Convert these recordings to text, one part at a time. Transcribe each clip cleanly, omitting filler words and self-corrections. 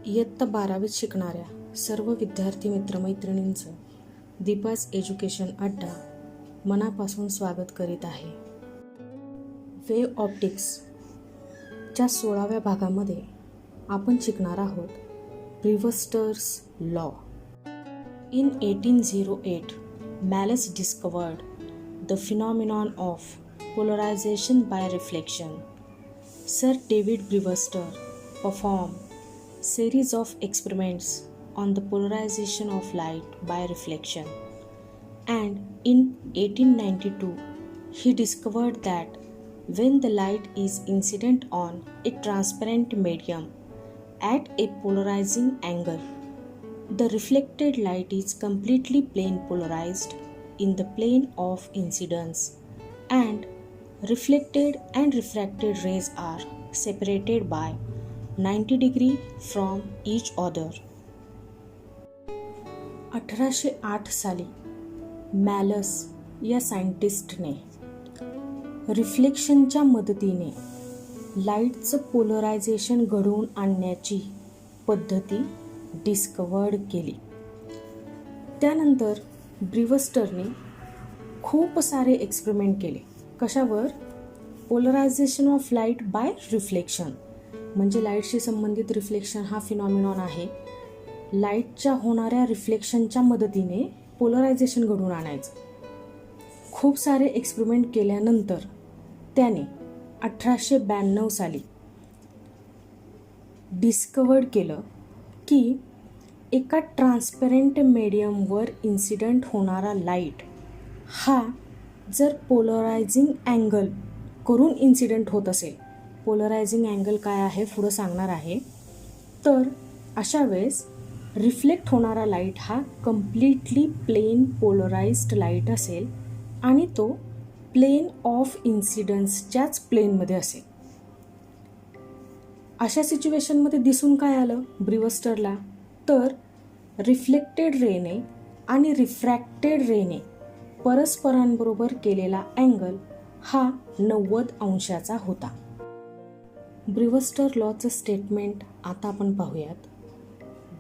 इयत्ता 12वीत शिकणाऱ्या सर्व विद्यार्थी मित्रमैत्रिणींचं दीपाज एज्युकेशन अड्डा मनापासून स्वागत करीत आहे. वेव्ह ऑप्टिक्सच्या 16व्या भागामध्ये आपण शिकणार आहोत ब्रीवस्टर्स law. In 1808, Malus discovered the phenomenon of polarization by reflection. Sir David Brewster performed series of experiments on the polarization of light by reflection, and in 1892 he discovered that when the light is incident on a transparent medium at a polarizing angle, the reflected light is completely plane polarized in the plane of incidence, and reflected and refracted rays are separated by 90 degrees from each other. 1808 साली मॅलस या सायंटिस्टने रिफ्लेक्शनच्या मदतीने लाईटचं polarisation घडवून आणण्याची पद्धती discovered केली. त्यानंतर ब्रीवस्टरने खूप सारे एक्सपेरिमेंट केले. कशावर? Polarization of light by reflection, म्हणजे लाईटशी संबंधित रिफ्लेक्शन हा फिनॉमिनॉन आहे. लाईटच्या होणाऱ्या रिफ्लेक्शनच्या मदतीने पोलरायझेशन घडवून आणायचं. खूप सारे एक्सपेरिमेंट केल्यानंतर त्याने 1892 साली डिस्कवर्ड केलं की एका ट्रान्सपरंट मीडियमवर इन्सिडंट होणारा लाईट हा जर पोलरायझिंग अँगल करून इन्सिडंट होत असेल, पोलरायझिंग अँगल काय आहे पुढं सांगणार आहे, तर अशा वेळेस रिफ्लेक्ट होणारा लाईट हा कम्प्लिटली प्लेन पोलराइज्ड लाईट असेल आणि तो प्लेन ऑफ इन्सिडन्सच्याच प्लेनमध्ये असेल. अशा सिच्युएशनमध्ये दिसून काय आलं ब्रीवस्टरला, तर रिफ्लेक्टेड रेने आणि रिफ्रॅक्टेड रेने परस्परांबरोबर केलेला अँगल हा 90 अंशाचा होता. ब्रीवस्टर लॉचं स्टेटमेंट आता आपण पाहूयात.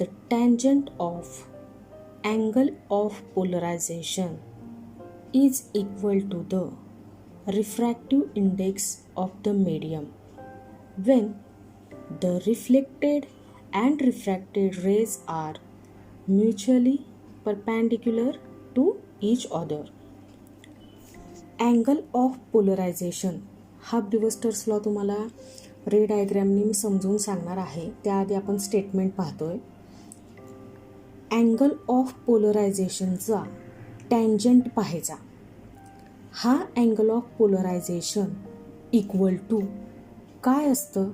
The tangent of angle of polarization is equal to the refractive index of the medium when the reflected and refracted rays are mutually perpendicular to each other. Angle of polarization हा Brewster's law तुम्हाला रे डायग्रॅमनी मी समजून सांगणार आहे. त्याआधी आपण statement पाहतोय. Angle of पोलरायझेशनचा tangent पाहायचा. हा angle of polarization equal to काय असतं,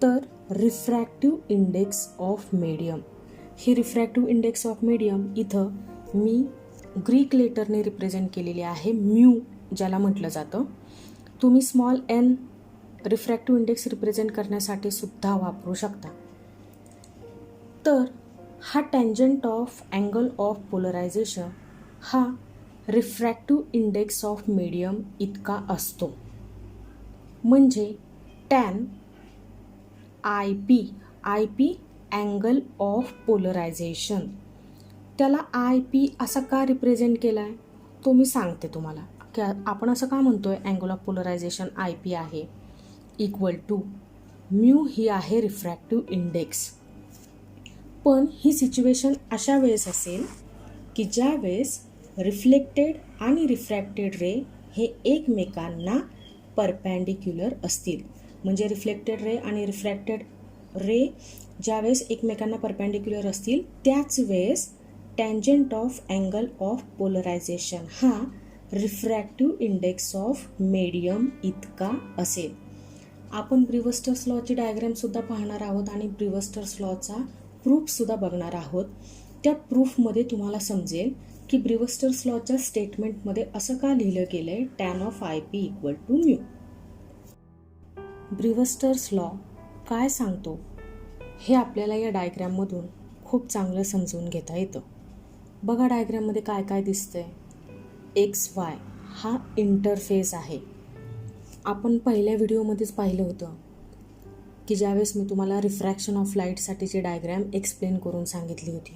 तर रिफ्रॅक्टिव्ह इंडेक्स ऑफ मीडियम. ही रिफ्रॅक्टिव्ह इंडेक्स ऑफ मीडियम इथं मी ग्रीक लेटरने रिप्रेझेंट केलेली आहे, म्यू ज्याला म्हटलं जातं. तुम्ही small N refractive index represent करण्यासाठी सुद्धा वापरू शकता. तर हा tangent of angle of polarization हा रिफ्रॅक्टिव्ह इंडेक्स ऑफ मीडियम इतका असतो. म्हणजे tan I P angle of polarization, त्याला आय पी असा का रिप्रेझेंट केला आहे तो मी सांगते तुम्हाला. की आपण असं का म्हणतोय angle of polarization I P आहे इक्वल टू म्यू ही आहे रिफ्रॅक्टिव्ह इंडेक्स. पण ही सिच्युएशन अशा वेळेस असेल की ज्या वेळेस रिफ्लेक्टेड आणि रिफ्रॅक्टेड रे हे एकमेकांना परपॅन्डिक्युलर असतील. म्हणजे रिफ्लेक्टेड रे आणि रिफ्रॅक्टेड रे ज्यावेळेस एकमेकांना परपॅन्डिक्युलर असतील त्याच वेळेस tangent of angle of polarization हा रिफ्रॅक्टिव्ह इंडेक्स ऑफ मीडियम इतका असेल. आपण ब्रीवस्टर्स लॉची डायग्रॅमसुद्धा पाहणार आहोत आणि ब्रीवस्टर्स लॉचा प्रूफसुद्धा बघणार आहोत. त्या प्रूफमध्ये तुम्हाला समजेल की ब्रीवस्टर्स लॉच्या स्टेटमेंटमध्ये असं का लिहिलं गेलं आहे, tan of I P equal to mu. Brewster's law काय सांगतो हे आपल्याला या डायग्रॅममधून खूप चांगलं समजून घेता येतं. बघा डायग्रॅममध्ये काय काय दिसतंय. एक्स वाय हा इंटरफेस आहे. आपण पहिल्या व्हिडिओमध्येच पाहिलं होतं की ज्यावेळेस मी तुम्हाला रिफ्रॅक्शन ऑफ लाईटसाठीची डायग्रॅम एक्सप्लेन करून सांगितली होती.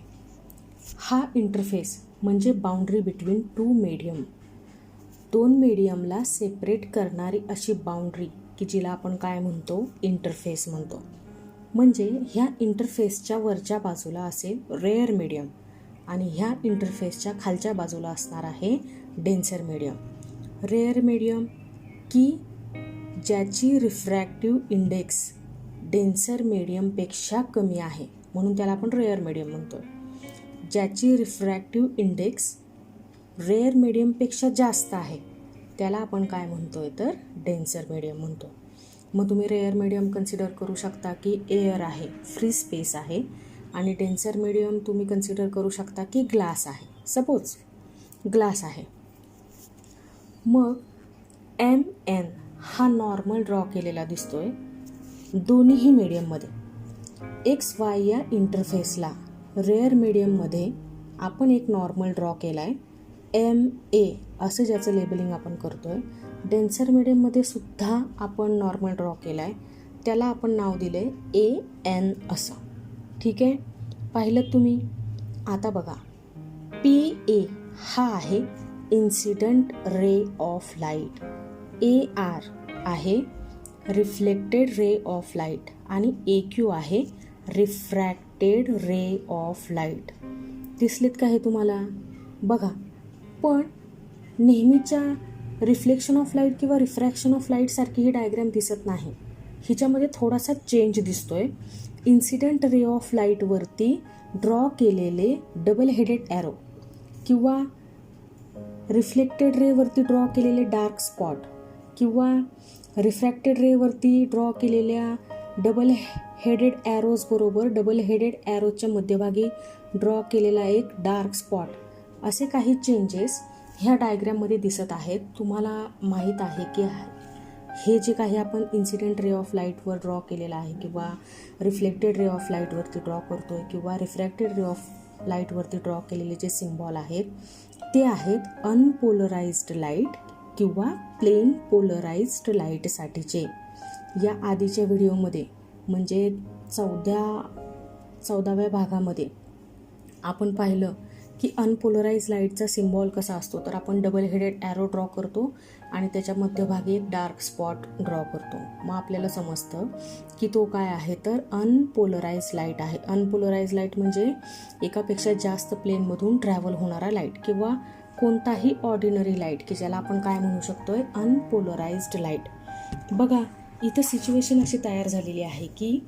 हा इंटरफेस म्हणजे बाउंड्री बिटवीन टू मीडियम, दोन मीडियमला सेपरेट करणारी अशी बाउंड्री की जिला आपण काय म्हणतो, इंटरफेस म्हणतो. म्हणजे ह्या इंटरफेसच्या वरच्या बाजूला असेल रेअर मीडियम आणि ह्या इंटरफेसच्या खालच्या बाजूला असणार आहे डेन्सर मीडियम. रेअर मीडियम की ज्याची रिफ्रॅक्टिव्ह इंडेक्स डेन्सर मीडियमपेक्षा कमी आहे म्हणून त्याला आपण रेअर मीडियम म्हणतो. ज्याची रिफ्रॅक्टिव्ह इंडेक्स रेअर मीडियमपेक्षा जास्त आहे त्याला आपण काय म्हणतोय तर डेन्सर मीडियम म्हणतो. मग तुम्ही रेअर मीडियम कन्सिडर करू शकता की एअर आहे, फ्री स्पेस आहे, आणि डेन्सर मीडियम तुम्ही कन्सिडर करू शकता की ग्लास आहे. सपोज ग्लास आहे. मग MN हा नॉर्मल ड्रॉ केलेला दिसतोय दोन्हीही मीडियममध्ये. XY या इंटरफेसला रेअर मीडियममध्ये आपण एक नॉर्मल ड्रॉ केला आहे MA असं, ज्याचं लेबलिंग आपण करतो आहे. डेन्सर मीडियममध्ये सुद्धा आपण नॉर्मल ड्रॉ केला आहे, त्याला आपण नाव दिलं आहे AN असं. ठीक आहे, पाहिलं तुम्ही. आता बघा, PA हा आहे incident ray of light, AR आहे रिफ्लेक्टेड रे ऑफ लाईट आणि AQ आहे रिफ्रॅक्टेड रे ऑफ लाईट. दिसलेत का हे तुम्हाला? बघा, पण नेहमीच्या रिफ्लेक्शन ऑफ लाईट किंवा रिफ्रॅक्शन ऑफ लाईटसारखी ही डायग्रॅम दिसत नाही. हिच्यामध्ये थोडासा चेंज दिसतोय. इन्सिडंट रे ऑफ लाईटवरती ड्रॉ केलेले डबल हेडेड ॲरो किंवा रिफ्लेक्टेड रेवरती ड्रॉ केलेले डार्क स्पॉट किंवा रिफ्रॅक्टेड रेवरती ड्रॉ केलेल्या डबल हेडेड ॲरोज बरोबर डबल हेडेड ॲरोच्या मध्यभागी ड्रॉ केलेला एक डार्क स्पॉट, असे काही चेंजेस ह्या डायग्रॅममध्ये दिसत आहेत. तुम्हाला माहीत आहे की हे जे काही आपण इन्सिडेंट रे ऑफ लाईटवर ड्रॉ केलेलं आहे किंवा रिफ्लेक्टेड रे ऑफ लाईटवरती ड्रॉ करतो आहे किंवा रिफ्रॅक्टेड रे ऑफ लाईटवरती ड्रॉ केलेले जे सिम्बॉल आहेत ते आहेत अनपोलराइज्ड लाईट किंवा प्लेन पोलराइज्ड लाईटसाठीचे. या आधीच्या व्हिडिओमध्ये म्हणजे 14व्या भागामध्ये आपण पाहिलं की अनपोलराइज लाईटचा सिम्बॉल कसा असतो, तर आपण डबल हेडेड ॲरो ड्रॉ करतो आणि त्याच्या मध्यभागी एक डार्क स्पॉट ड्रॉ करतो. मग आपल्याला समजतं की तो काय आहे तर अनपोलराइज लाईट आहे. अनपोलराइज लाईट म्हणजे एकापेक्षा जास्त प्लेनमधून ट्रॅव्हल होणारा लाईट किंवा कोणताही ऑर्डिनरी लाईट की ज्याला आपण काय म्हणू शकतोय, अनपोलराइज्ड लाईट. बघा, इथं सिच्युएशन अशी तयार झालेली आहे की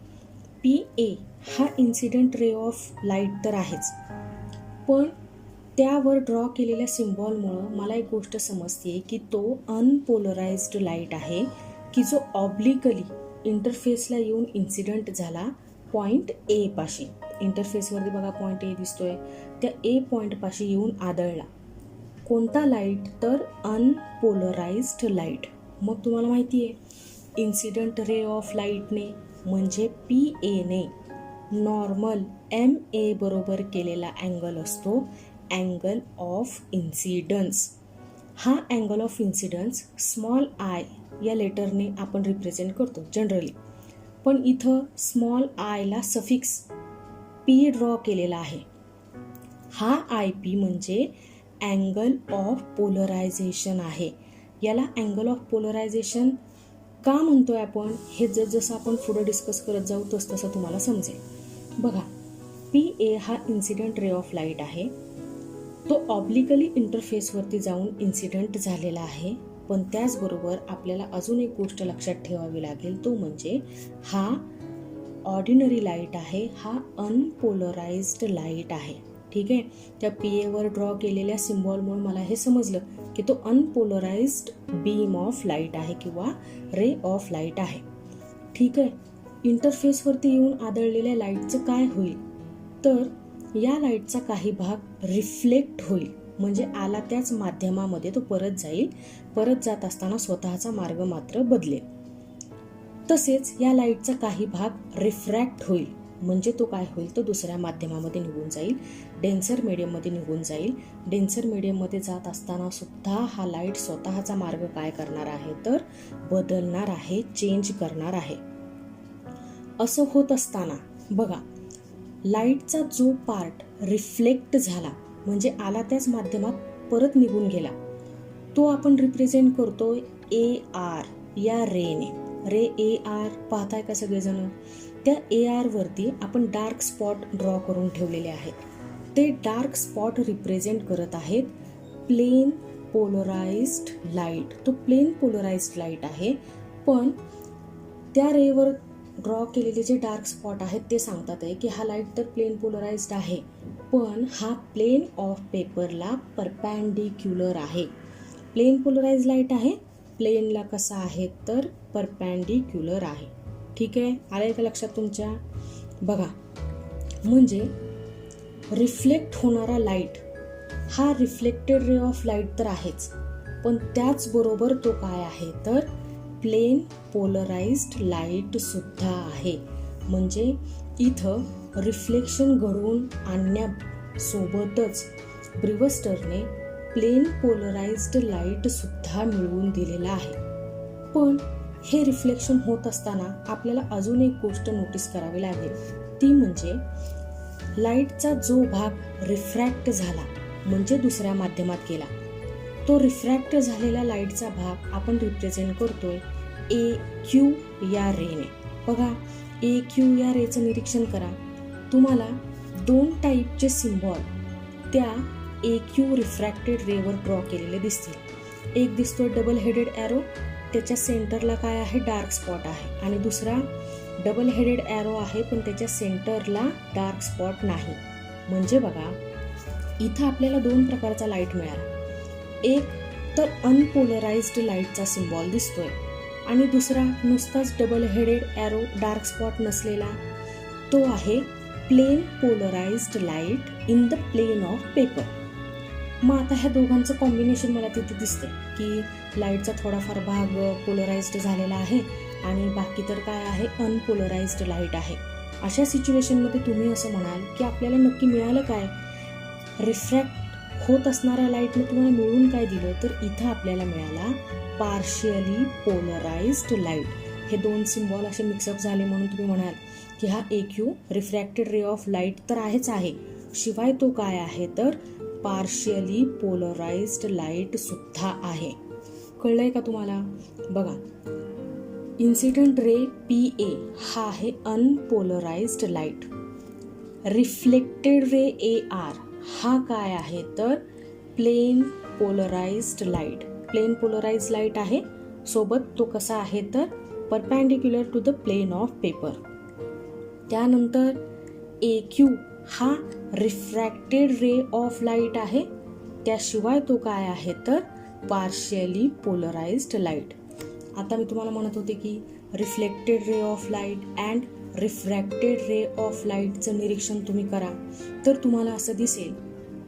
PA हा इन्सिडेंट रे ऑफ लाईट तर आहेच, पण त्यावर ड्रॉ केलेल्या सिम्बॉलमुळं मला एक गोष्ट समजते की तो अनपोलराइज्ड लाईट आहे की जो ऑब्लिकली इंटरफेसला येऊन इन्सिडंट झाला पॉईंट A पाशी. इंटरफेसवरती बघा पॉईंट A दिसतोय, त्या A पॉईंटपाशी येऊन आदळला. कोणता लाईट तर अनपोलराइज्ड लाईट. मग तुम्हाला माहिती आहे इन्सिडंट रे ऑफ लाईटने म्हणजे PAने नॉर्मल MA बरोबर केलेला अँगल असतो अँगल ऑफ इन्सिडन्स. हा angle of incidence small I या लेटरने आपण रिप्रेझेंट करतो जनरली, पण इथं स्मॉल आयला सफिक्स P ड्रॉ केलेला आहे. हा IP म्हणजे अँगल ऑफ पोलरायझेशन आहे. याला अँगल ऑफ पोलरायझेशन का म्हणतोय आपण हे जसं आपण पुढे डिस्कस करत जाऊ तसं तुम्हाला समजेल. बघा, PA हा इन्सिडेंट रे ऑफ लाईट आहे. तो ऑब्लिकली इंटरफेसवरती जाऊन इन्सिडेंट झालेला आहे, पण त्याचबरोबर आपल्याला अजून एक गोष्ट लक्षात ठेवावी लागेल, तो म्हणजे हा ऑर्डिनरी लाईट आहे, हा अनपोलराइज्ड लाईट आहे. ठीक आहे, त्या PAवर ड्रॉ केलेल्या सिम्बॉलमुळे मला हे समजलं की तो अनपोलराइज्ड बीम ऑफ लाईट आहे किंवा रे ऑफ लाईट आहे. ठीक आहे, इंटरफेसवरती येऊन आदळलेल्या लाईटचं काय होईल तर या लाईटचा काही भाग रिफ्लेक्ट होईल, म्हणजे आला त्याच माध्यमामध्ये तो परत जाईल. परत जात असताना स्वतःचा मार्ग मात्र बदलेल. तसेच या लाईटचा काही भाग रिफ्रॅक्ट होईल, म्हणजे तो काय होईल तो दुसऱ्या माध्यमामध्ये निघून जाईल, डेन्सर मीडियममध्ये निघून जाईल. डेन्सर मीडियममध्ये जात असताना सुद्धा हा लाईट स्वतःचा मार्ग काय करणार आहे तर बदलणार आहे, चेंज करणार आहे. असं होत असताना बघा, लाईटचा जो पार्ट रिफ्लेक्ट झाला म्हणजे आला त्याच माध्यमात परत निघून गेला, तो आपण रिप्रेझेंट करतोय AR या रेने. रे AR पाहताय का सगळेजण? त्या AR वरती आपण डार्क स्पॉट ड्रॉ करून ठेवलेले आहेत. ते डार्क स्पॉट रिप्रेझेंट करत आहेत प्लेन पोलराइज्ड लाईट. तो प्लेन पोलराइज्ड लाईट आहे, पण त्या रेवर ड्रॉ केलेले जे डार्क स्पॉट आहेत ते सांगतात आहे की हा लाईट तर प्लेन पोलराइज्ड आहे, पण हा प्लेन ऑफ पेपरला परपॅन्डिक्युलर आहे. प्लेन पोलराइज्ड लाईट आहे, प्लेनला कसा आहे तर परपॅन्डिक्युलर आहे. ठीक आहे, आलंय का लक्षात तुमच्या? बघा, म्हणजे रिफ्लेक्ट होणारा लाईट हा रिफ्लेक्टेड रे ऑफ लाईट तर आहेच, पण त्याचबरोबर तो काय आहे तर प्लेन पोलराइज्ड लाईट सुद्धा आहे. म्हणजे इथं रिफ्लेक्शन घडवून आणण्यासोबतच ब्रिवस्टरने प्लेन पोलराइज्ड लाईट सुद्धा मिळवून दिलेला आहे. पण हे रिफ्लेक्शन होत असताना आपल्याला अजून एक गोष्ट नोटीस करावी लागेल, ती म्हणजे लाईटचा जो भाग रिफ्रॅक्ट झाला म्हणजे दुसऱ्या माध्यमात गेला, तो रिफ्रॅक्ट झालेला लाईटचा भाग आपण रिप्रेझेंट करतोय AQ या रेने. बघा, AQ या रेचं निरीक्षण करा. तुम्हाला 2 टाईपचे सिम्बॉल त्या AQ रिफ्रॅक्टेड रेवर ड्रॉ केलेले दिसतील. एक दिसतोय डबल हेडेड ॲरो, त्याच्या सेंटरला काय आहे डार्क स्पॉट आहे, आणि दुसरा डबल हेडेड ॲरो आहे पण त्याच्या सेंटरला डार्क स्पॉट नाही. म्हणजे बघा, इथं आपल्याला 2 प्रकारचा लाईट मिळाला. एक तर अनपोलराइज्ड लाईटचा सिम्बॉल दिसतोय, आणि दुसरा नुसताच double headed arrow dark spot नसलेला, तो आहे plane polarised light in the plane of paper. मग आता ह्या दोघांचं कॉम्बिनेशन मला तिथे दिसतंय की लाईटचा थोडाफार भाग पोलराइज्ड झालेला आहे आणि बाकी तर काय आहे अनपोलराइज्ड लाईट आहे. अशा सिच्युएशनमध्ये तुम्ही असं म्हणाल की आपल्याला नक्की मिळालं काय? रिफ्रॅक्ट होत असणाऱ्या लाईटने तुम्हाला मिळून काय दिलं? तर इथं आपल्याला मिळाला पार्शियली पोलराइज्ड लाईट. हे 2 सिम्बॉल असे मिक्सअप झाले म्हणून तुम्ही म्हणाल की हा AQ refracted ray of light तर आहेच आहे, शिवाय तो काय आहे तर पार्शियली पोलराइज्ड लाईट सुद्धा आहे. कळलंय का तुम्हाला? बघा, इन्सिडेंट रे PA हा आहे unpolarized light. Reflected ray AR हा काय आहे तर plane polarised light. Plane polarised light आहे, सोबत तो कसा आहे तर perpendicular to the plane of paper. त्यानंतर AQ हा रिफ्रॅक्टेड रे ऑफ लाईट आहे, त्याशिवाय तो काय आहे तर पार्शियली पोलराइज्ड लाईट. आता मी तुम्हाला म्हणत होते की reflected ray of light and refracted ray of लाईटचं निरीक्षण तुम्ही करा, तर तुम्हाला असं दिसेल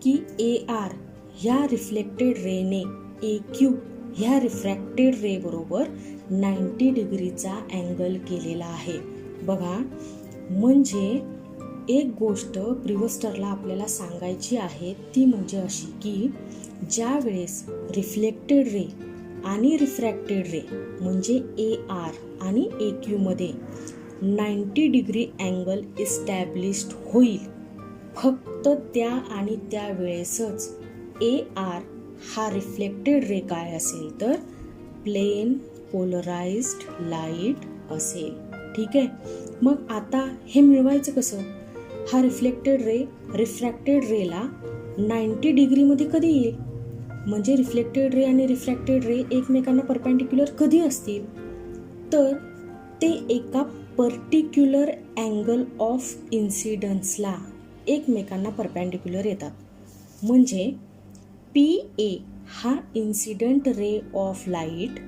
की AR ह्या रिफ्लेक्टेड रेने AQ ह्या रिफ्रॅक्टेड रे बरोबर 90 डिग्रीचा अँगल केलेला आहे. बघा, म्हणजे एक गोष्ट ब्रिवस्टरला आपल्याला सांगायची आहे, ती म्हणजे अशी की ज्या वेळेस रिफ्लेक्टेड रे आणि रिफ्रॅक्टेड रे म्हणजे AR आणि AQ मध्ये 90 डिग्री अँगल इस्टॅब्लिश्ड होईल, फक्त त्या आणि त्या वेळेसच AR हा रिफ्लेक्टेड रे काय असेल तर प्लेन पोलराइज्ड लाईट असेल. ठीक आहे, मग आता हे मिळवायचं कसं? हा रिफ्लेक्टेड रे रिफ्रॅक्टेड रेला 90 डिग्रीमध्ये कधी येईल? म्हणजे रिफ्लेक्टेड रे आणि रिफ्रॅक्टेड रे एकमेकांना परपॅन्डिक्युलर कधी असतील? तर ते एका पर्टिक्युलर अँगल ऑफ इन्सिडन्सला एकमेकांना परपॅन्डिक्युलर येतात. म्हणजे PA हा इन्सिडंट रे ऑफ लाईट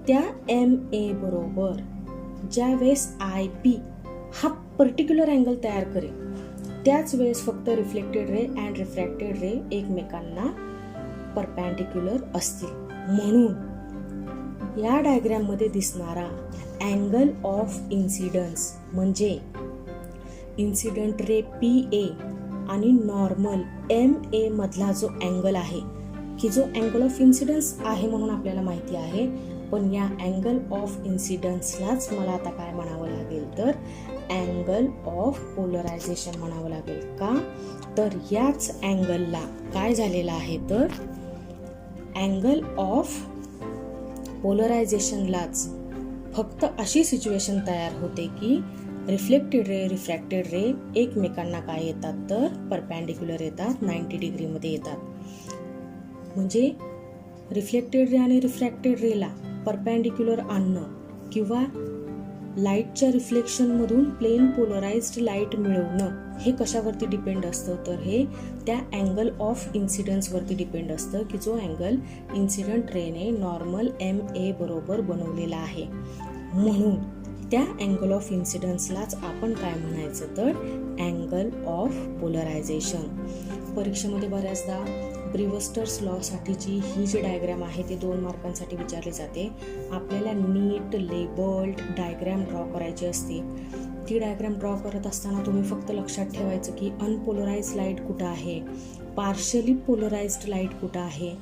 त्या MA बरोबर ज्या वेळेस IP हा पर्टिक्युलर अँगल तयार करेल, त्याच वेळेस फक्त रिफ्लेक्टेड रे अँड रिफ्रॅक्टेड रे एकमेकांना परपॅन्डिक्युलर असतील. म्हणून या डायग्राममध्ये दिसणारा अँगल ऑफ इन्सिडन्स म्हणजे इन्सिडंट रे PA आणि नॉर्मल MA मधला जो अँगल आहे, की जो अँगल ऑफ इन्सिडन्स आहे म्हणून आपल्याला माहिती आहे, पण या अँगल ऑफ इन्सिडन्सलाच मला आता काय म्हणावं लागेल तर अँगल ऑफ पोलरायझेशन म्हणावं लागेल. का तर याच अँगलला काय झालेलं आहे तर अँगल ऑफ पोलरायझेशनलाच फक्त अशी सिच्युएशन तयार होते की रिफ्लेक्टेड रे रिफ्रॅक्टेड रे एकमेकांना काय येतात तर परपॅन्डिक्युलर येतात, 90 डिग्रीमध्ये येतात. म्हणजे रिफ्लेक्टेड रे आणि रिफ्रॅक्टेड रेला परपॅन्डिक्युलर आणणं किंवा लाईटच्या रिफ्लेक्शनमधून प्लेन पोलराइज्ड लाईट मिळवणं हे कशावरती डिपेंड असतं तर हे त्या अँगल ऑफ इन्सिडन्सवरती डिपेंड असतं की जो अँगल इन्सिडंट रेने नॉर्मल MA बरोबर बनवलेला आहे. म्हणून त्या अँगल ऑफ इन्सिडन्सलाच आपण काय म्हणायचं तर अँगल ऑफ पोलरायझेशन. परीक्षेमध्ये बऱ्याचदा ब्रिवस्टर्स लॉ साठीची ही जी डायग्रॅम आहे ती 2 मार्कांसाठी विचारली जाते. आपल्याला नीट लेबल्ड डायग्रॅम ड्रॉ करायची असते. ती डायग्रॅम ड्रॉ करत असताना तुम्ही फक्त लक्षात ठेवायचं की अनपोलराइज्ड लाईट कुठं आहे, पार्शली पोलराइज्ड लाईट कुठं आहे,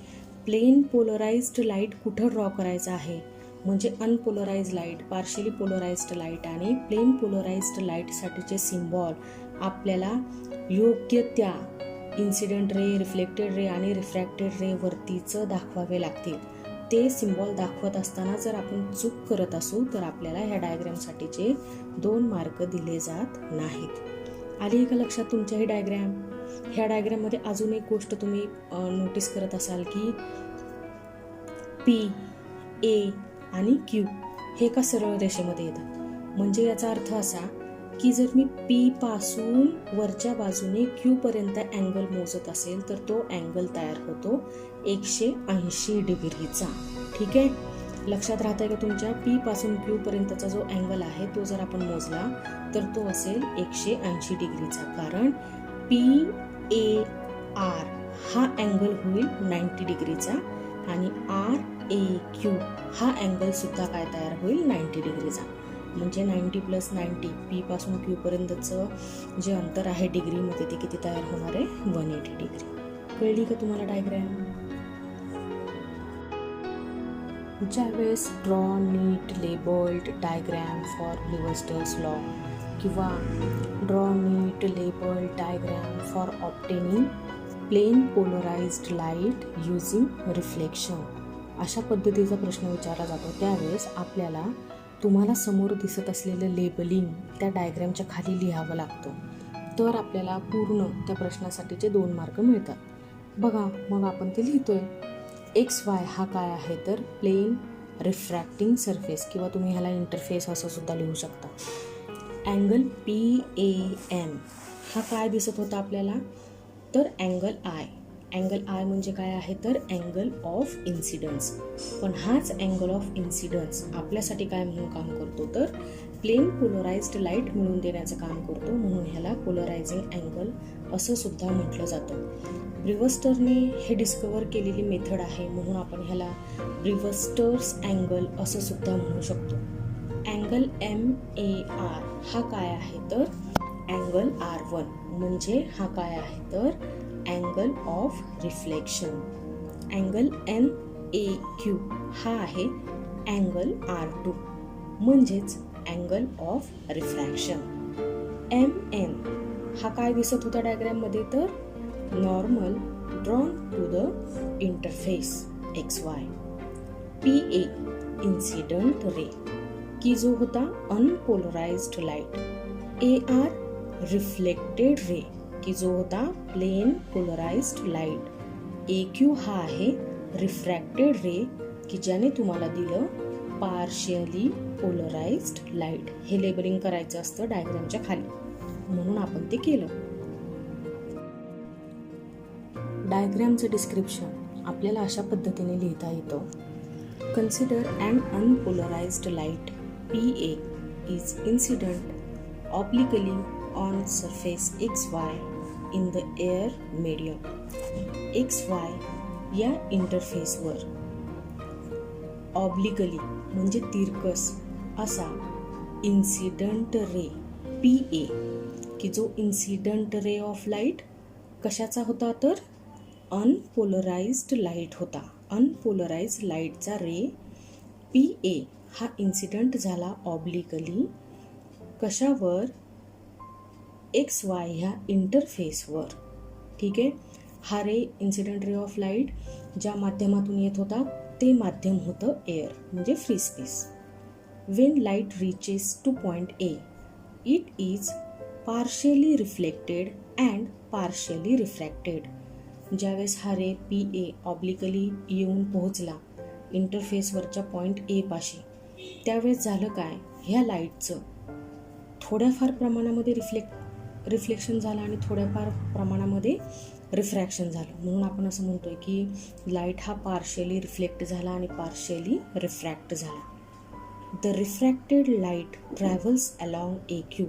प्लेन पोलराइज्ड लाईट कुठं ड्रॉ करायचं आहे. म्हणजे unpolarized light, partly polarized light आणि प्लेन पोलराइज्ड लाईटसाठीचे सिम्बॉल आपल्याला योग्य त्या इन्सिडेंट रे, रिफ्लेक्टेड रे आणि रिफ्रॅक्टेड रे वरतीच दाखवावे लागतील. ते सिम्बॉल दाखवत असताना जर आपण चूक करत असू तर आपल्याला ह्या डायग्रॅमसाठीचे 2 मार्क दिले जात नाहीत. आली का लक्षात तुमच्या ही डायग्रॅम? ह्या डायग्रॅममध्ये अजून एक गोष्ट तुम्ही नोटीस करत असाल की P, A आणि Q हे एका सरळ रेषेमध्ये येतात. म्हणजे याचा अर्थ असा की जर मी P पासून वरच्या बाजूने Q पर्यंत अँगल मोजत असेल तर तो अँगल तयार होतो 180 डिग्रीचा. ठीक आहे, लक्षात राहतंय का तुमच्या? P पासून Q पर्यंतचा जो अँगल आहे तो जर आपण मोजला तर तो असेल 180 डिग्रीचा. कारण PAR हा अँगल होईल 90 डिग्रीचा आणि RAQ हा अँगल सुद्धा काय तयार होईल 90 डिग्रीचा. म्हणजे 90 + 90 P पासून Q पर्यंतचं जे अंतर आहे डिग्रीमध्ये ते किती तयार होणार आहे 180 डिग्री. कळली का तुम्हाला डायग्रॅम? ज्यावेळेस draw neat labelled diagram for Brewster's law किंवा draw neat labelled diagram for obtaining plane polarised light using reflection अशा पद्धतीचा प्रश्न विचारला जातो, त्यावेळेस आपल्याला तुम्हाला समोर दिसत असलेलं लेबलिंग त्या डायग्रॅमच्या खाली लिहावं लागतं. तर आपल्याला पूर्ण त्या प्रश्नासाठीचे 2 मार्क मिळतात. बघा मग आपण ते लिहितोय. XY हा काय आहे तर प्लेन रिफ्रॅक्टिंग सरफेस किंवा तुम्ही ह्याला इंटरफेस असं सुद्धा लिहू शकता. अँगल PAM हा काय दिसत होता आपल्याला तर अँगल I. अँगल I म्हणजे काय आहे तर अँगल ऑफ इन्सिडन्स. पण हाच अँगल ऑफ इन्सिडन्स आपल्यासाठी काय म्हणून काम करतो तर प्लेन पोलराइज्ड लाईट मिळवून देण्याचं काम करतो. म्हणून ह्याला पोलरायझिंग अँगल असं सुद्धा म्हटलं जातं. ब्रिवस्टरने हे डिस्कवर केलेली मेथड आहे म्हणून आपण ह्याला ब्रिवस्टर्स अँगल असं सुद्धा म्हणू शकतो. अँगल MAR हा काय आहे तर अँगल R1 म्हणजे हा काय आहे तर angle of reflection. Angle NAQ हा आहे अँगल R2 म्हणजेच अँगल ऑफ रिफ्रॅक्शन. MN हा काय दिसत होता डायग्रॅममध्ये तर normal drawn to the interface XY. PA incident ray की जो होता unpolarized light. AR reflected ray की जो होता प्लेन पोलराइज्ड लाईट. AQ हा आहे रिफ्रॅक्टेड रे की ज्याने तुम्हाला दिलं पार्शियली पोलराइज्ड लाईट. हे लेबलिंग करायचं असतं डायग्रामच्या खाली म्हणून आपण ते केलं. डायग्रामचं डिस्क्रिप्शन आपल्याला अशा पद्धतीने लिहिता येतं. Consider an unpolarized light PA is incident obliquely on surface XY in the air medium. XY या इंटरफेसवर ऑब्लिकली म्हणजे तिरकस असा इन्सिडंट रे PA की जो इन्सिडंट रे ऑफ लाईट कशाचा होता तर अनपोलराइज्ड लाईट होता. अनपोलराइज्ड लाईटचा रे PA हा इन्सिडंट झाला ऑब्लिकली कशावर, XY ह्या इंटरफेसवर. ठीक आहे. हा ray incident ray of light ज्या माध्यमातून येत होता ते माध्यम होतं एअर म्हणजे free space. When light reaches to point A, it is partially reflected and partially refracted. ज्यावेळेस हा रे PA ऑब्लिकली येऊन पोहोचला इंटरफेसवरच्या पॉईंट A पाशी, त्यावेळेस झालं काय, ह्या लाईटचं थोड्याफार प्रमाणामध्ये रिफ्लेक्शन झालं आणि थोड्याफार प्रमाणामध्ये रिफ्रॅक्शन झालं. म्हणून आपण असं म्हणतोय की लाईट हा पार्शियली रिफ्लेक्ट झाला आणि पार्शियली रिफ्रॅक्ट झाला. The refracted light travels along AQ.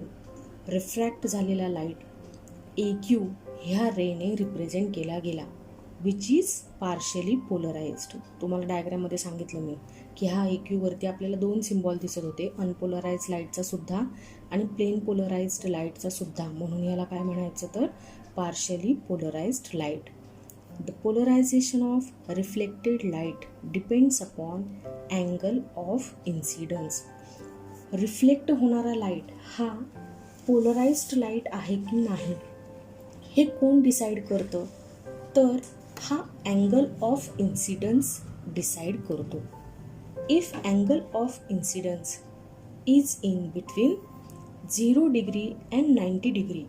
Refract झालेला लाईट AQ ह्या रेने रिप्रेझेंट केला गेला, विच इज पार्शियली पोलराइज्ड. तुम्हाला डायग्राममध्ये सांगितलं मी की हा AQ वरती आपल्याला 2 सिम्बॉल दिसत होते, अनपोलराइज्ड लाईटचा सुद्धा आणि प्लेन पोलराइज्ड लाईटचा सुद्धा. म्हणून याला काय म्हणायचं तर partially polarized light. The polarization of reflected light depends upon angle of incidence. Reflect होणारा लाईट हा पोलराइज्ड लाईट आहे की नाही हे कोण डिसाईड करतं, तर हा अँगल ऑफ इन्सिडन्स डिसाईड करतो. If angle of incidence is in between 0 degree and 90 degree,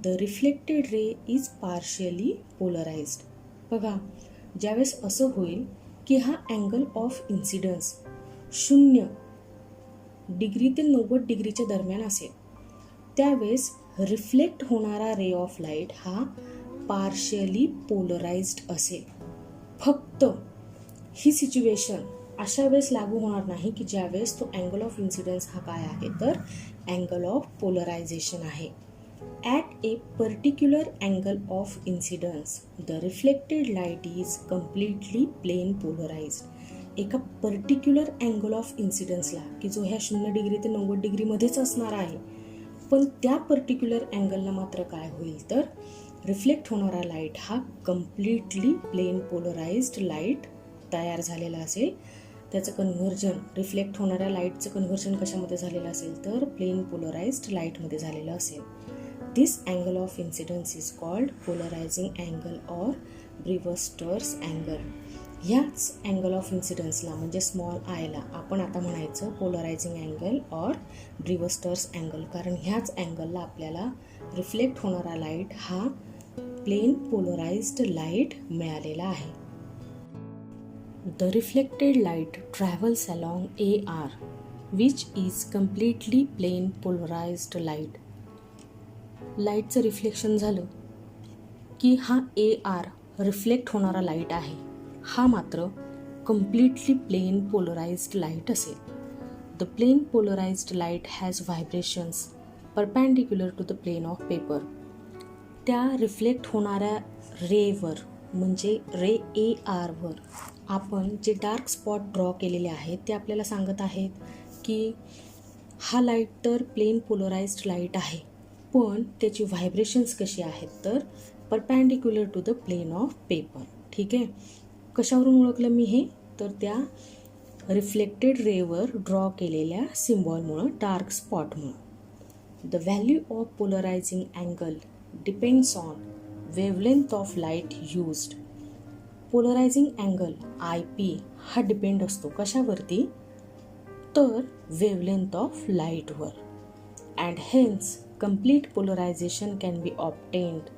the reflected ray is partially polarized. बघा, ज्यावेळेस असं होईल की हा अँगल ऑफ इन्सिडन्स 0 डिग्री ते 90 डिग्रीच्या दरम्यान असेल, त्यावेळेस रिफ्लेक्ट होणारा रे ऑफ लाईट हा पार्शियली पोलराइज्ड असेल. फक्त ही सिच्युएशन अशा वेळेस लागू होणार नाही की ज्यावेळेस तो अँगल ऑफ इन्सिडन्स हा काय आहे तर अँगल ऑफ पोलरायझेशन आहे. At a particular angle of incidence the reflected light is completely plane polarized. एका पर्टिक्युलर अँगल ऑफ इन्सिडन्सला की जो ह्या 0 डिग्री ते 90 डिग्रीमध्येच असणार आहे, पण त्या पर्टिक्युलर अँगलला मात्र काय होईल तर रिफ्लेक्ट होणारा लाईट हा कम्प्लिटली प्लेन पोलराइज्ड लाईट तयार झालेला असेल. त्याचं कन्व्हर्जन, रिफ्लेक्ट होणाऱ्या लाईटचं कन्व्हर्जन कशामध्ये झालेलं असेल तर प्लेन पोलराइज्ड लाईटमध्ये झालेलं असेल. This angle of incidence is called polarising angle or Brewster's angle. ह्याच अँगल ऑफ इन्सिडन्सला म्हणजे स्मॉल आयला आपण आता म्हणायचं polarising angle or Brewster's angle, कारण ह्याच अँगलला आपल्याला रिफ्लेक्ट होणारा लाईट हा प्लेन पोलराइज्ड लाईट मिळालेला आहे. The reflected light travels along AR, which is completely plain polarized light. लाईटचं रिफ्लेक्शन झालं की हा AR रिफ्लेक्ट होणारा लाईट आहे, हा मात्र कम्प्लिटली प्लेन पोलराइज्ड लाईट असेल. The plane polarised light has vibrations perpendicular to the plane of paper. त्या रिफ्लेक्ट होणाऱ्या रेवर म्हणजे रे AR वर आपण जे डार्क स्पॉट ड्रॉ केलेले आहेत ते आपल्याला सांगत आहेत की हा लाईट तर प्लेन पोलराइज्ड लाईट आहे, पण त्याची व्हायब्रेशन्स कशी आहेत तर perpendicular to the plane of paper. ठीक आहे. कशावरून ओळखलं मी हे तर त्या रिफ्लेक्टेड रेवर ड्रॉ केलेल्या सिम्बॉलमुळं, डार्क स्पॉटमुळं. The value of polarising angle depends on wavelength of light used. Polarising angle IP हा डिपेंड असतो कशावरती तर वेवलेंथ ऑफ लाईटवर. And hence complete polarisation can be obtained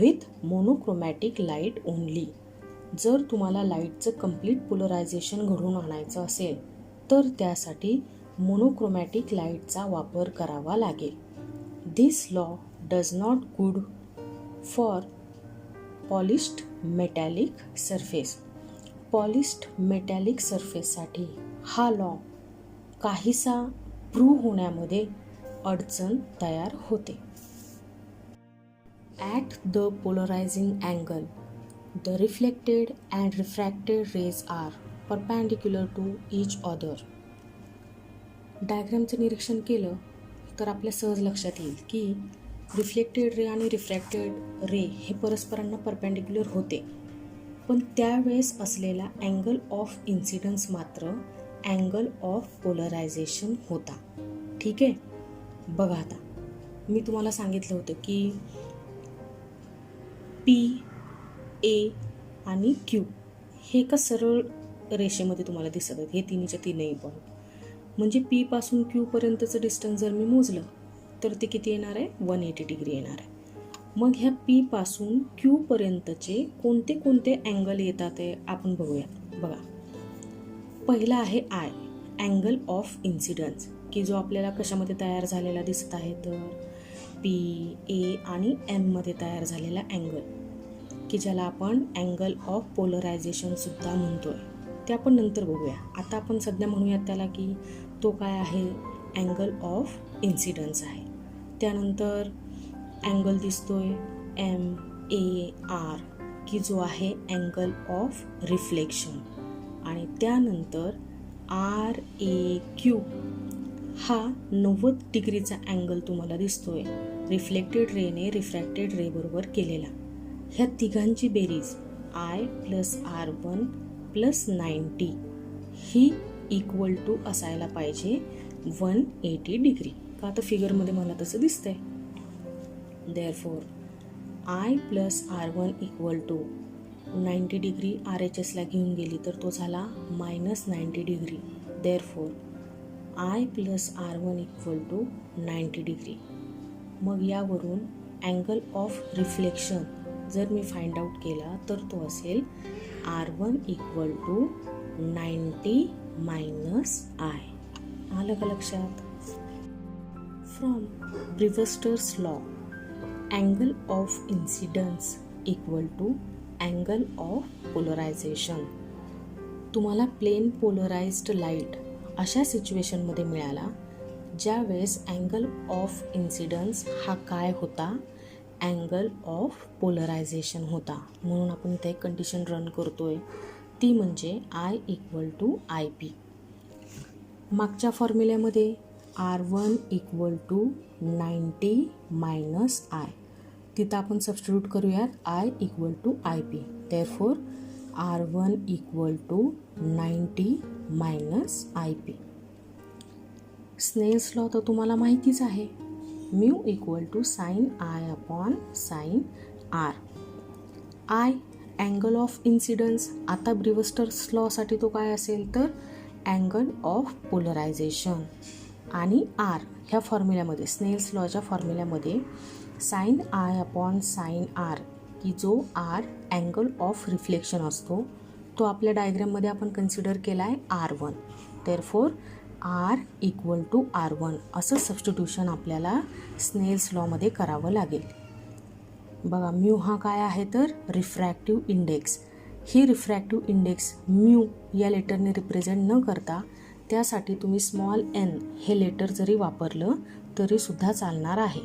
with monochromatic light only. जर तुम्हाला लाईटचं कम्प्लीट पोलरायझेशन घडवून आणायचं असेल तर त्यासाठी मोनोक्रोमॅटिक लाईटचा वापर करावा लागेल. This law does not good for polished metallic surface. Polished metallic सरफेससाठी हा लॉ काहीसा प्रूव्ह होण्यामध्ये अडचण तयार होते. At the polarising angle the reflected and refracted rays are perpendicular to each other. डायग्रामचं निरीक्षण केलं तर आपल्या सहज लक्षात येईल की रिफ्लेक्टेड रे आणि रिफ्रॅक्टेड रे हे परस्परांना परपॅन्डिक्युलर होते, पण त्यावेळेस असलेला अँगल ऑफ इन्सिडन्स मात्र अँगल ऑफ पोलरायझेशन होता. ठीक आहे. बघा आता मी तुम्हाला सांगितलं होतं की P, A आणि Q हे एका सरळ रेषेमध्ये तुम्हाला दिसत आहेत, हे तिन्हीच्या तीनही पॉईंट. म्हणजे P पासून Q पर्यंतचं डिस्टन्स जर मी मोजलं तर ते किती येणार आहे? 180 डिग्री येणार आहे. मग ह्या P पासून Q पर्यंतचे कोणते कोणते अँगल येतात ते आपण बघूया. बघा, पहिला आहे I, अँगल ऑफ इन्सिडन्स, की जो आपल्याला कशामध्ये तयार झालेला दिसत आहे तर P, A आणि M मध्ये तयार झालेला अँगल, की ज्याला आपण अँगल ऑफ पोलरायझेशन सुद्धा म्हणतोय. ते आपण नंतर बघूया. आता आपण सध्या म्हणूयात त्याला की तो काय आहे? अँगल ऑफ इन्सिडन्स आहे. त्यानंतर अँगल दिसतोय MAR, की जो आहे अँगल ऑफ रिफ्लेक्शन. आणि त्यानंतर RAQ हा 90 डिग्रीचा अँगल तुम्हाला दिसतोय रिफ्लेक्टेड रेने रिफ्रॅक्टेड रे बरोबर केलेला. ह्या तिघांची बेरीज I + R1 + 90 he equal to असायला पाहिजे 180 डिग्री. का तर फिगरमध्ये मला तसं दिसतंय. Therefore I + R1 = 90 degree. RHSला घेऊन गेली तर तो झाला -90 degree. Therefore I + R1 = 90 degree. मग यावरून अँगल ऑफ रिफ्लेक्शन जर मी फाइंड आउट केला तर तो असेल R1 = 90 - I. आलं का लक्षात? From Brewster's law, angle of incidence = angle of polarization. तुम्हाला प्लेन पोलराइज्ड लाईट अशा सिच्युएशनमध्ये मिळाला ज्यावेळेस अँगल ऑफ इन्सिडन्स हा काय होता? अँगल ऑफ पोलरायझेशन होता. म्हणून आपण इथे एक कंडिशन रन करतोय, ती म्हणजे I = IP. मागच्या फॉर्म्युल्यामध्ये R1 = 90 - I. तिथं आपण सबस्टिट्यूट करूयात I = IP. Therefore R1 = 90 - IP. Snell's law तर तुम्हाला माहितीच आहे, μ = sin I sin R. I angle of incidence. आता ब्रिव्हस्टर्स लॉसाठी तो काय असेल तर अँगल ऑफ पोलरायझेशन. आणि R ह्या फॉर्म्युल्यामध्ये, Snell's लॉच्या फॉर्म्युल्यामध्ये sin I sin R, की जो R अँगल ऑफ रिफ्लेक्शन असतो तो आपल्या डायग्राममध्ये आपण कन्सिडर केला आहे R1. देअरफॉर R = R1 असं सबस्टिट्यूशन आपल्याला स्नेल्स लॉमध्ये करावं लागेल. बघा, म्यू हा काय आहे तर रिफ्रॅक्टिव्ह इंडेक्स. ही रिफ्रॅक्टिव्ह इंडेक्स म्यू या लेटरने रिप्रेझेंट न करता त्यासाठी तुम्ही स्मॉल n हे लेटर जरी वापरलं तरी सुद्धा चालणार आहे.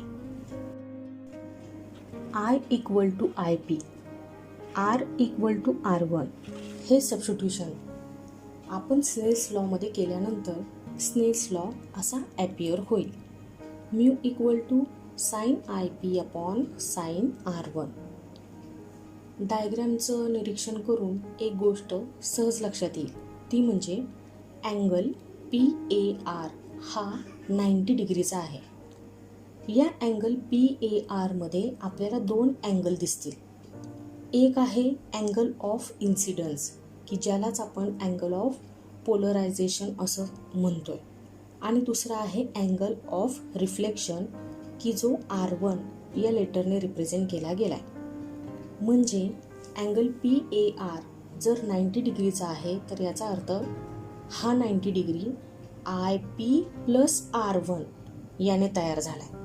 I = IP, R = R1 हे सबस्टिट्यूशन आपण स्नेल्स लॉमध्ये केल्यानंतर स्नेल्स लॉ असा ॲपियर होईल. μ = sin IP sin R1. डायग्रॅमचं निरीक्षण करून एक गोष्ट सहज लक्षात येईल, ती म्हणजे अँगल PAR हा 90 डिग्रीचा आहे. या अँगल PAR मध्ये आपल्याला दोन अँगल दिसतील. एक आहे अँगल ऑफ इन्सिडन्स, की ज्यालाच आपण अँगल ऑफ पोलरायझेशन असं म्हणतोय. आणि दुसरा आहे अँगल ऑफ रिफ्लेक्शन, की जो R1 या लेटरने रिप्रेझेंट केला गेला आहे. म्हणजे अँगल PAR जर 90 डिग्रीचा आहे तर याचा अर्थ हा 90 डिग्री IP + R1 याने तयार झाला आहे.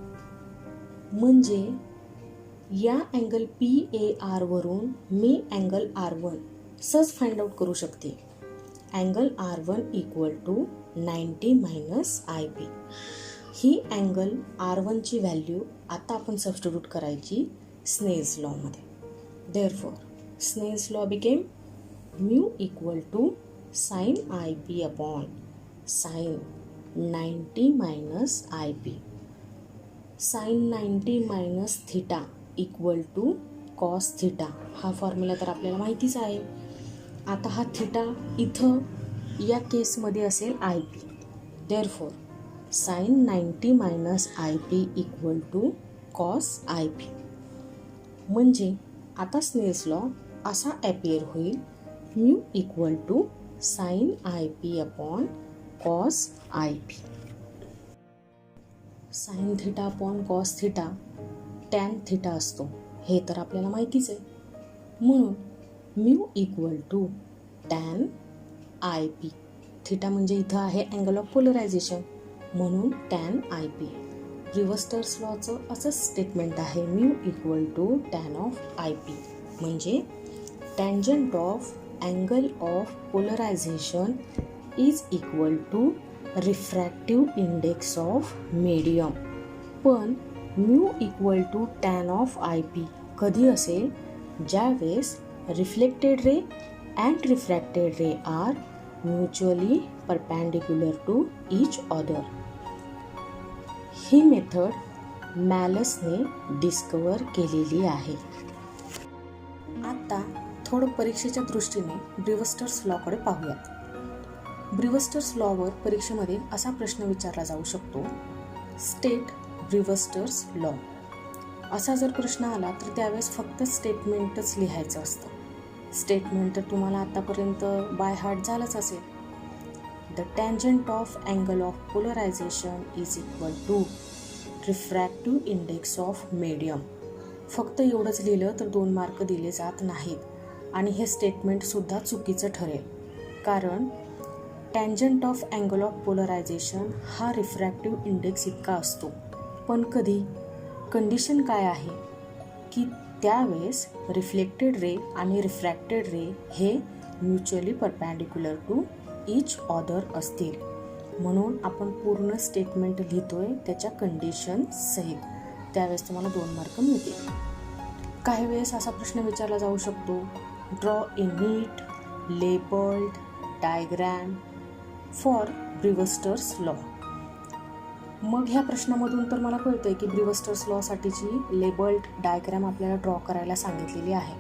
म्हणजे या अँगल PAR वरून मी अँगल R1 सहज फाइंड आउट करू शकते. Angle R1 = 90 - IP. ही अँगल R1ची व्हॅल्यू आता आपण सबस्टिट्यूट करायची स्नेल्स लॉमध्ये. Therefore Snell's law became μ = sin IP sin 90 - IP. sin 90 - θ = cos θ. हा फॉर्म्युला तर आपल्याला माहितीच आहे. आता हा थिटा इथं या केसमध्ये असेल I P. Therefore sine 90 minus I P equal to cos I P. म्हणजे आता स्नेल्स लॉ असा ॲपियर होईल, mu equal to sine I P upon cos I P. Sine theta upon cos theta tan theta असतो हे तर आपल्याला माहितीच आहे. म्हणून mu equal to tan I P. Theta म्हणजे इथं आहे अँगल ऑफ पोलरायझेशन, म्हणून टॅन आय पी. रिव्हर्स्टर्स लॉचं असंच स्टेटमेंट आहे, mu equal to tan of I P. म्हणजे tangent of angle of polarization is equal to refractive index of medium. पण mu equal to tan of I P कधी असेल? ज्यावेळेस reflected ray and refracted ray are mutually perpendicular to each other. ही method मॅलसने discover केलेली आहे. आता थोडं परीक्षेच्या दृष्टीने ब्रिव्हस्टर्स लॉकडे पाहूयात. ब्रिव्हस्टर्स लॉवर परीक्षेमध्ये असा प्रश्न विचारला जाऊ शकतो, स्टेट ब्रिव्हस्टर्स लॉ. असा जर प्रश्न आला तर त्यावेळेस फक्त स्टेटमेंटच लिहायचं असतं. स्टेटमेंट तर तुम्हाला आतापर्यंत बाय हार्ट झालंच असेल. The tangent of angle of polarization is equal to refractive index of medium. फक्त एवढंच लिहिलं तर 2 मार्क दिले जात नाहीत आणि हे स्टेटमेंटसुद्धा चुकीचं ठरेल. कारण tangent of angle of polarization हा रिफ्रॅक्टिव्ह इंडेक्स इतका असतो. पण कधी? कंडिशन काय आहे की त्यावेळेस रिफ्लेक्टेड रे आणि रिफ्रॅक्टेड रे हे mutually perpendicular to each other असतील. म्हणून आपण पूर्ण स्टेटमेंट लिहितोय त्याच्या कंडिशन सहित. त्यावेळेस तुम्हाला 2 मार्क मिळतील. काही वेळेस असा प्रश्न विचारला जाऊ शकतो, draw a neat labelled diagram for Brewster's law. मग ह्या प्रश्नामधून तर मला कळतंय की ब्रिव्हस्टर्स लॉसाठीची लेबल्ड डायग्रॅम आपल्याला ड्रॉ करायला सांगितलेली आहे.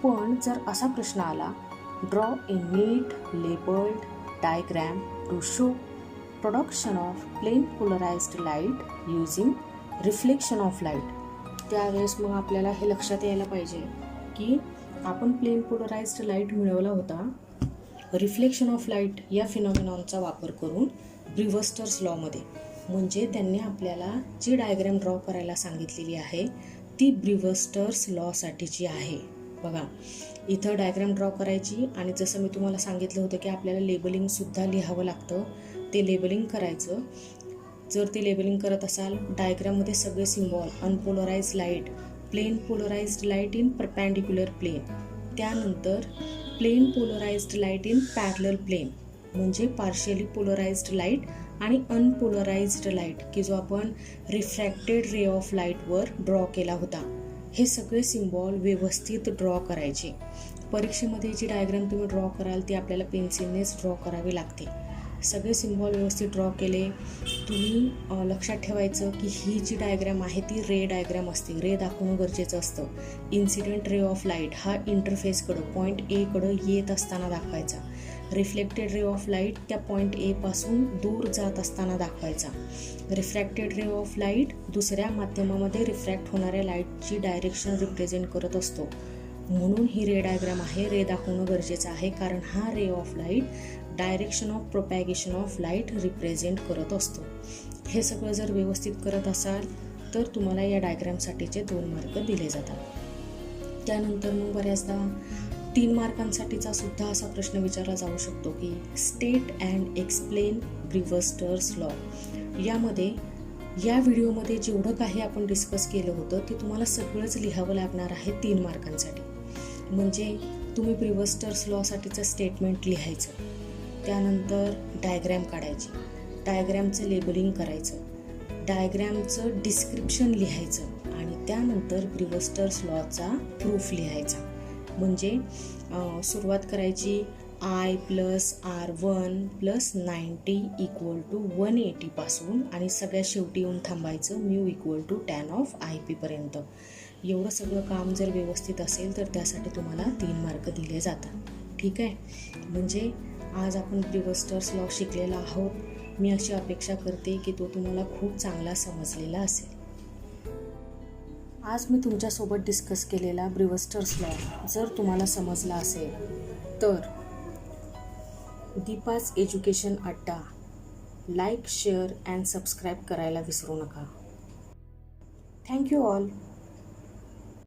पण जर असा प्रश्न आला, draw a neat labelled diagram to show production of plane polarised light using reflection of light. त्यावेळेस मग आपल्याला हे लक्षात यायला पाहिजे की आपण प्लेन पोलराइज्ड लाईट मिळवला होता रिफ्लेक्शन ऑफ लाईट या फिनॉमिनॉनचा वापर करून ब्रिव्हस्टर्स लॉमध्ये. म्हणजे त्यांनी आपल्याला जी डायग्रॅम ड्रॉ करायला सांगितलेली आहे ती ब्रिव्हस्टर्स लॉसाठीची आहे. बघा इथं डायग्रॅम ड्रॉ करायची आणि जसं मी तुम्हाला सांगितलं होतं की आपल्याला लेबलिंगसुद्धा लिहावं लागतं, ते लेबलिंग करायचं. जर ते लेबलिंग करत असाल, डायग्राममध्ये सगळे symbol unpolarized light, plane polarised light in perpendicular plane, त्यानंतर plane polarised light in parallel plane म्हणजे पार्शियली पोलराइज्ड लाईट आणि अनपोलराइज्ड लाईट की जो आपण रिफ्रॅक्टेड रे ऑफ लाईटवर ड्रॉ केला होता. हे सगळे सिम्बॉल व्यवस्थित ड्रॉ करायचे. परीक्षेमध्ये जी डायग्राम तुम्ही ड्रॉ कराल ती आपल्याला पेन्सिलनेच ड्रॉ करावी लागते. सगळे सिम्बॉल व्यवस्थित ड्रॉ केले. तुम्ही लक्षात ठेवायचं की ही जी डायग्राम आहे ती रे डायग्राम असते. रे दाखवणं गरजेचं असतं. इन्सिडेंट रे ऑफ लाईट हा इंटरफेसकडं पॉईंट एकडं येत असताना दाखवायचा. रिफ्लेक्टेड रे ऑफ लाईट त्या पॉईंट ए पासून दूर जात असताना दाखवायचा. रिफ्रॅक्टेड रे ऑफ लाईट दुसऱ्या माध्यमामध्ये रिफ्रॅक्ट होणाऱ्या लाईटची डायरेक्शन रिप्रेझेंट करत असतो. म्हणून ही रे डायग्राम आहे. रे दाखवणं गरजेचं आहे कारण हा रे of light direction of propagation of light represent करत असतो. हे सगळं जर व्यवस्थित करत असाल तर तुम्हाला या डायग्रामसाठीचे 2 मार्क दिले जातात. त्यानंतर मग बऱ्याचदा 3 मार्कांसाठीचा सुद्धा असा प्रश्न विचारला जाऊ शकतो की स्टेट अँड एक्सप्लेन ब्रिव्हस्टर्स लॉ. यामध्ये या व्हिडिओमध्ये जेवढं काही आपण डिस्कस केलं होतं ते तुम्हाला सगळंच लिहावं लागणार आहे 3 मार्कांसाठी. म्हणजे तुम्ही ब्रिव्हस्टर्स लॉसाठीचं स्टेटमेंट लिहायचं, त्यानंतर डायग्रॅम काढायची, डायग्रॅमचं लेबलिंग करायचं, डायग्रॅमचं डिस्क्रिप्शन लिहायचं आणि त्यानंतर ब्रिव्हस्टर्स लॉचा प्रूफ लिहायचा. म्हणजे सुरुवात करायची I + R1 + 90 = 180 पासून आणि सगळ्यात शेवटी येऊन थांबायचं म्यू = टॅन ऑफ IP पर्यंत. एवढं सगळं काम जर व्यवस्थित असेल तर त्यासाठी तुम्हाला 3 मार्क दिले जातात. ठीक आहे. म्हणजे आज आपण ब्रिवस्टर्स लॉ शिकलेला आहोत. मी अशी अपेक्षा करते की तो तुम्हाला खूप चांगला समजलेला असेल. आज मी तुमच्यासोबत डिस्कस केलेला ब्रिवस्टर्स लॉ जर तुम्हाला समजला असेल तर दीपाज एज्युकेशन अड्डा लाईक, शेअर अँड सबस्क्राईब करायला विसरू नका. Thank you all.